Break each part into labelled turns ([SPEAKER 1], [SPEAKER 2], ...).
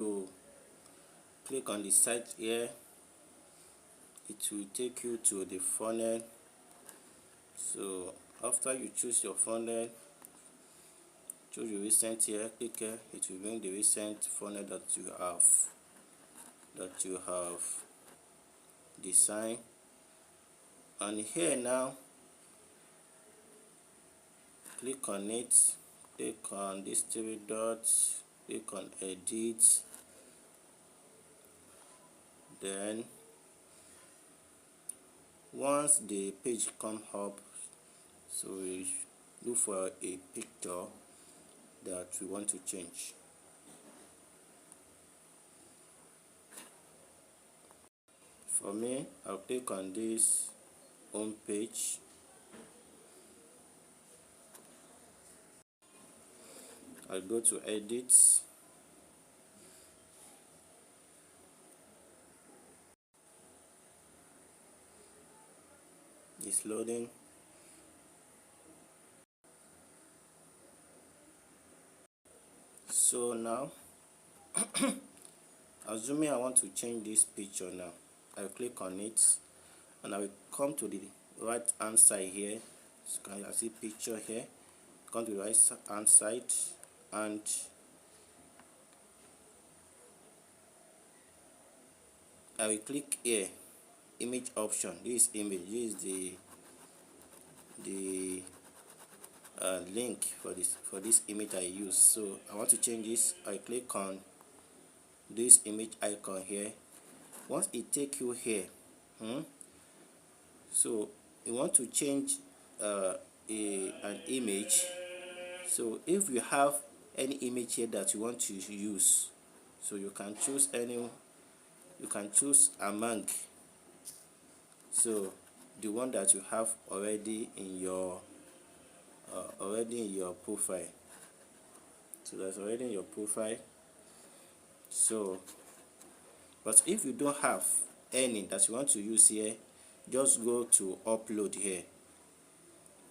[SPEAKER 1] You click on the site here, it will take you to the funnel. So after you choose your funnel, choose the recent here, click here, it will bring the recent funnel that you have designed. And here now, click on it, click on these three dots, click on edit, then once the page come up, so we look for a picture that we want to change. For me, I'll click on this home page. I'll go to edit, it's loading. So now assuming I want to change this picture now, I'll click on it and I will come to the right hand side here. So you can see picture here, come to the right hand side and I will click here, image option. This image, this is the link for this image I use. So I want to change this. I click on this image icon here. Once it take you here, so you want to change an image. So if you have any image here that you want to use, so you can choose among, so the one that you have already in your profile. So that's already in your profile. So but if you don't have any that you want to use here, just go to upload here.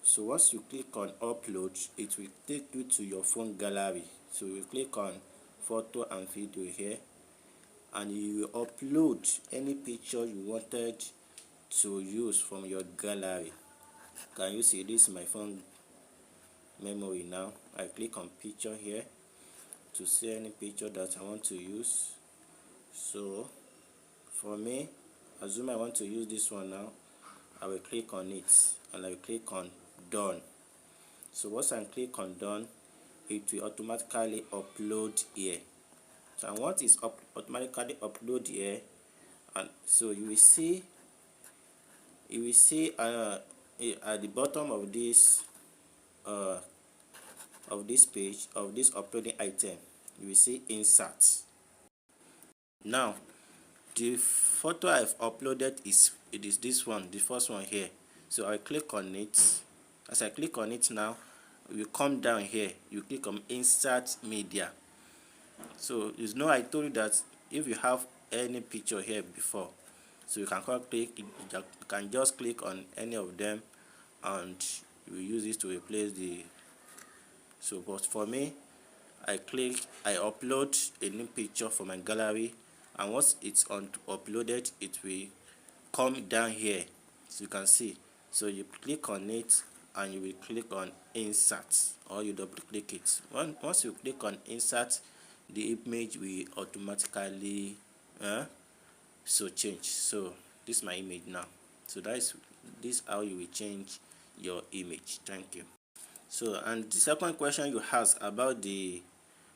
[SPEAKER 1] So once you click on upload, it will take you to your phone gallery. So you click on photo and video here and you will upload any picture you wanted to use from your gallery. Can you see this? My phone memory. Now I click on picture here to see any picture that I want to use. So for me, assume I want to use this one now, I will click on it and I will click on done. So once I click on done, it will automatically upload here. So and what is automatically upload here, and so you will see at the bottom of this page, of this uploading item, you will see insert. Now the photo I've uploaded is this one, the first one here. So I click on it. As I click on it now, you come down here, you click on insert media. So you know I told you that if you have any picture here before, so you can just click on any of them and you will use this to replace the. So but for me, I upload a new picture from my gallery, and once it's uploaded, it will come down here, so you can see. So you click on it and you will click on insert, or you double click it. Once you click on insert, the image will automatically change. So this is my image now. So this how you will change your image. Thank you. So and the second question you asked about the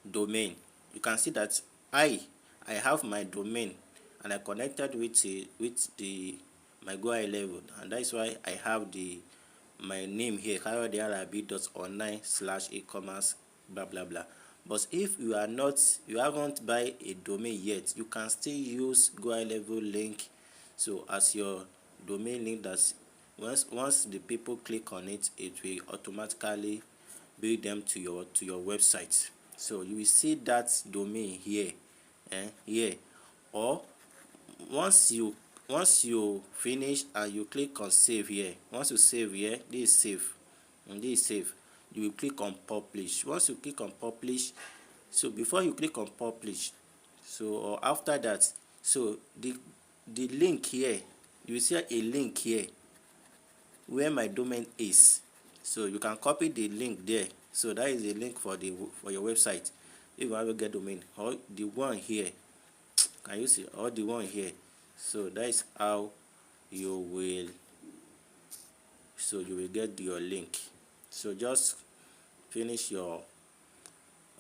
[SPEAKER 1] domain, you can see that I have my domain and I connected with my GoHighLevel, and that's why I have my name here, kayode.online/ecommerce blah blah blah. But if you haven't buy a domain yet, you can still use GoHighLevel link, so as your domain link. That's once the people click on it, it will automatically bring them to your website. So you will see that domain here, here. Or once you finish and you click on save here, once you save here, this is save, and this is save, you will click on publish. Once you click on publish, so before you click on publish, So, or after that, so the link here, you see a link here where my domain is. So you can copy the link there. So that is a link for your website if you have a get domain, or the one here, can you see, or the one here. So that is how you will get your link. So just finish your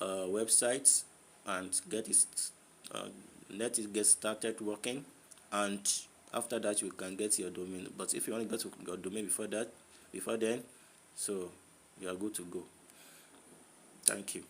[SPEAKER 1] website and get it let it get started working, and after that you can get your domain. But if you want to get your domain before then, so you are good to go. Thank you.